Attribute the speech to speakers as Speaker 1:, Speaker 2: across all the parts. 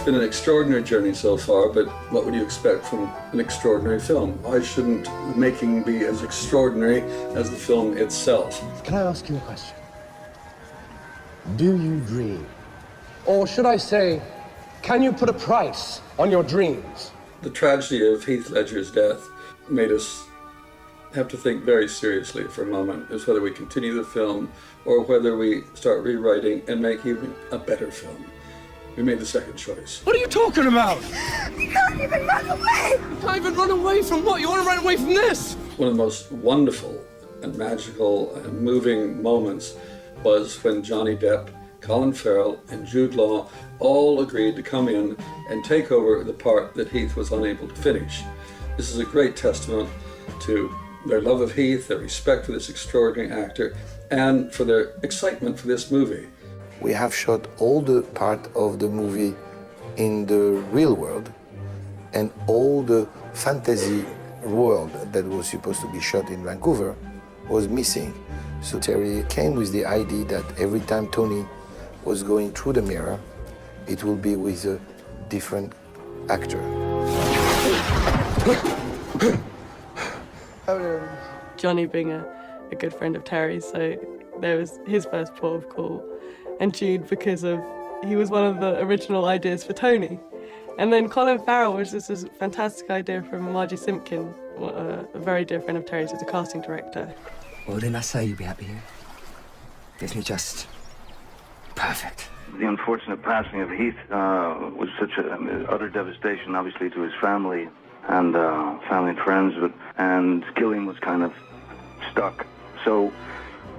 Speaker 1: been an extraordinary journey so far, but what would you expect from an extraordinary film? Why shouldn't the making be as extraordinary as the film itself?
Speaker 2: Can I ask you a question? Do you dream? Or should I say, can you put a price on your dreams?
Speaker 1: The tragedy of Heath Ledger's death made us have to think very seriously for a moment as whether we continue the film or whether we start rewriting and make even a better film. We made the second choice.
Speaker 2: What are you talking about?
Speaker 3: You can't even run away!
Speaker 2: You can't even run away from what? You want to run away from this?
Speaker 1: One of the most wonderful and magical and moving moments was when Johnny Depp, Colin Farrell, and Jude Law all agreed to come in and take over the part that Heath was unable to finish. This is a great testament to their love of Heath, their respect for this extraordinary actor, and for their excitement for this movie.
Speaker 4: We have shot all the part of the movie in the real world, and all the fantasy world that was supposed to be shot in Vancouver was missing. So Terry came with the idea that every time Tony was going through the mirror, it will be with a different actor.
Speaker 5: Johnny being a good friend of Terry's, so there was his first port of call. And Jude because he was one of the original ideas for Tony. And then Colin Farrell was just this fantastic idea from Margie Simpkin, a very dear friend of Terry's, as a casting director.
Speaker 6: Well, didn't I say you'd be happy here? Isn't it just perfect?
Speaker 7: The unfortunate passing of Heath was such an utter devastation, obviously, to his family and friends, and Gilliam was kind of stuck. So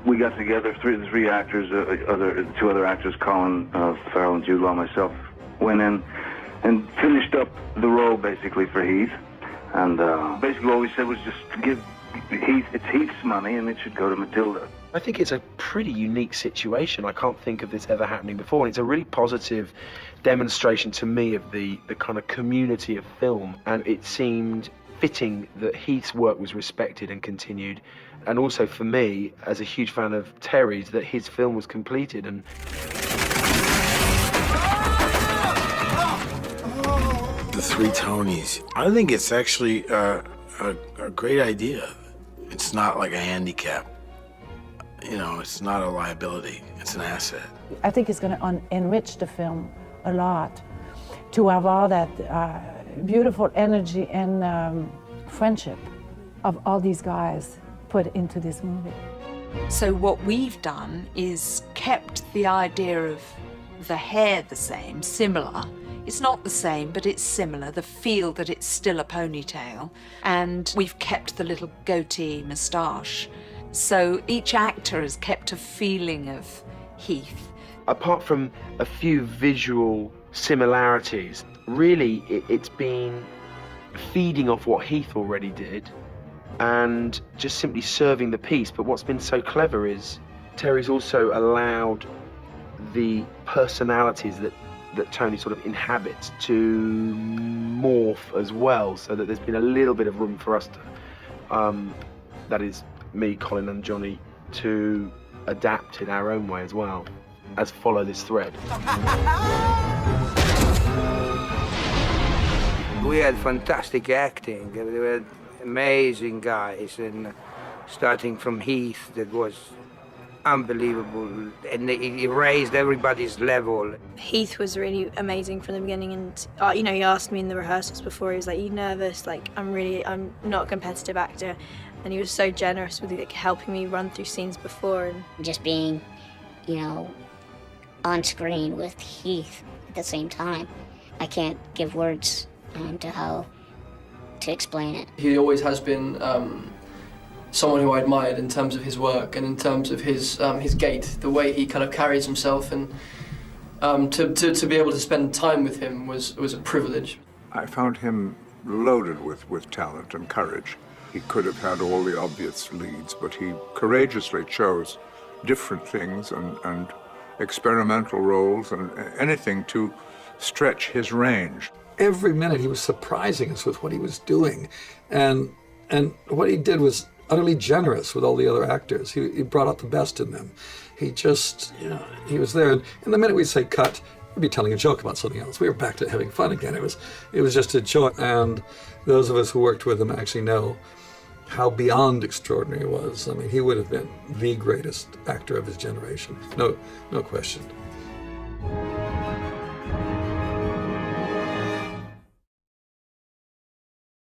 Speaker 7: we got together, the three actors, two other actors, Colin Farrell and Jude Law, myself, went in and finished up the role basically for Heath. And basically all we said was just to give Heath, it's Heath's money and it should go to Matilda.
Speaker 8: I think it's a pretty unique situation. I can't think of this ever happening before. And it's a really positive demonstration to me of the kind of community of film. And it seemed fitting that Heath's work was respected and continued. And also for me, as a huge fan of Terry's, that his film was completed. And
Speaker 9: the three Tonys. I think it's actually a great idea. It's not like a handicap. You know, it's not a liability, it's an asset.
Speaker 10: I think it's going to enrich the film a lot to have all that beautiful energy and friendship of all these guys put into this movie.
Speaker 11: So what we've done is kept the idea of the hair the same, similar. It's not the same, but it's similar, the feel that it's still a ponytail. And we've kept the little goatee moustache. So each actor has kept a feeling of Heath.
Speaker 8: Apart from a few visual similarities, really it's been feeding off what Heath already did and just simply serving the piece. But what's been so clever is Terry's also allowed the personalities that Tony sort of inhabits to morph as well, so that there's been a little bit of room for us to, that is me, Colin and Johnny, to adapt in our own way as well, as follow this thread.
Speaker 12: We had fantastic acting. They were amazing guys, and starting from Heath, that was unbelievable, and he raised everybody's level.
Speaker 13: Heath was really amazing from the beginning, and you know, he asked me in the rehearsals before, he was like, "Are you nervous?" Like, I'm not a competitive actor, and he was so generous with like helping me run through scenes before. And
Speaker 14: just being, you know, on screen with Heath at the same time, I can't give words to how to explain it.
Speaker 15: He always has been someone who I admired in terms of his work and in terms of his gait, the way he kind of carries himself, and to be able to spend time with him was a privilege.
Speaker 16: I found him loaded with talent and courage. He could have had all the obvious leads, but he courageously chose different things and experimental roles and anything to stretch his range.
Speaker 1: Every minute he was surprising us with what he was doing, and what he did was utterly generous with all the other actors. He brought out the best in them. He just, you know, he was there, and the minute we'd say cut, we'd be telling a joke about something else. We were back to having fun again. It was just a joy. And those of us who worked with him actually know how beyond extraordinary he was. I mean, he would have been the greatest actor of his generation. No question.